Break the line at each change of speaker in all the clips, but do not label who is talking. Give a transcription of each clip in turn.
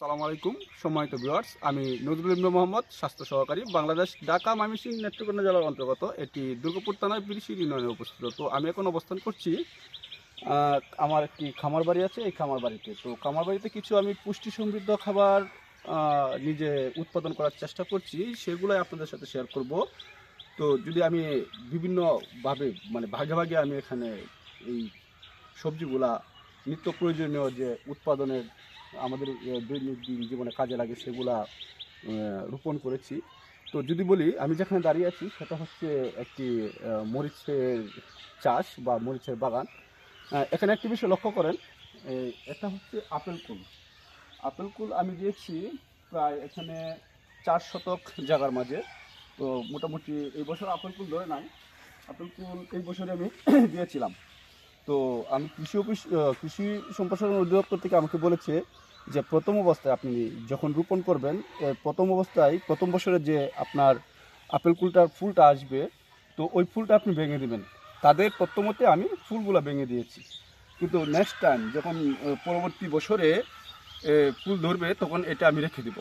আসসালামু আলাইকুম সম্মানিত ভিউয়ার্স, আমি নজরুল ইবনে মোহাম্মদ, স্বাস্থ্য সহকারী, বাংলাদেশ, ঢাকা, ময়মনসিংহ, নেত্রকোনা জেলার অন্তর্গত এটি দুর্গাপুর থানার বিরিশির ইউনিয়নে অবস্থিত। তো আমি এখন অবস্থান করছি আমার একটি খামার বাড়ি আছে, এই খামার বাড়িতে। তো খামার বাড়িতে কিছু আমি পুষ্টি সমৃদ্ধ খাবার নিজে উৎপাদন করার চেষ্টা করছি, সেগুলোই আপনাদের সাথে শেয়ার করব। তো যদি আমি বিভিন্নভাবে ভাগে ভাগে আমি এখানে এই সবজিগুলা নিত্য প্রয়োজনীয় যে উৎপাদনের আমাদের দৈনন্দিন জীবনে কাজে লাগে সেগুলা রোপণ করেছি। তো যদি বলি, আমি যেখানে দাঁড়িয়ে আছি সেটা হচ্ছে একটি মরিচের চাষ বা মরিচের বাগান। এখানে একটি বিষয় লক্ষ্য করেন, এটা হচ্ছে আপেল কুল। আপেল কুল আমি দিয়েছি প্রায় এখানে 4 শতক জায়গার মাঝে। তো মোটামুটি এই বছর আপেল কুল ধরে নাই, আপেল কুল এই বছরে আমি দিয়েছিলাম। তো আমি কৃষি অফিস কৃষি সম্প্রসারণ অধিদপ্তর থেকে আমাকে বলেছে যে প্রথম অবস্থায় আপনি যখন রোপণ করবেন, প্রথম অবস্থায় প্রথম বছরে যে আপনার আপেল কুলটার ফুলটা আসবে, তো ওই ফুলটা আপনি ভেঙে দেবেন। তাদের তত্ত্বমতে আমি ফুলগুলো ভেঙে দিয়েছি, কিন্তু নেক্সট টাইম যখন পরবর্তী বছরে ফুল ধরবে তখন এটা আমি রেখে দেব।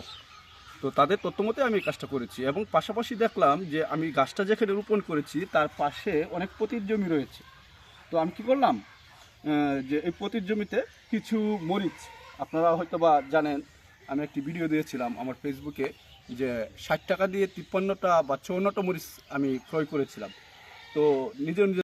তো তাদের তত্ত্বমতে আমি এই কাজটা করেছি, এবং পাশাপাশি দেখলাম যে আমি গাছটা যেখানে রোপণ করেছি তার পাশে অনেক পতির জমি রয়েছে। তো আমি কি করলাম, যে এই পতির জমিতে কিছু মরিচ, আপনারা হয়তো বা জানেন, আমি একটি ভিডিও দিয়েছিলাম আমার ফেসবুকে যে 60 টাকা দিয়ে 53টা বা 54টা মরিচ আমি ক্রয় করেছিলাম। তো নিজের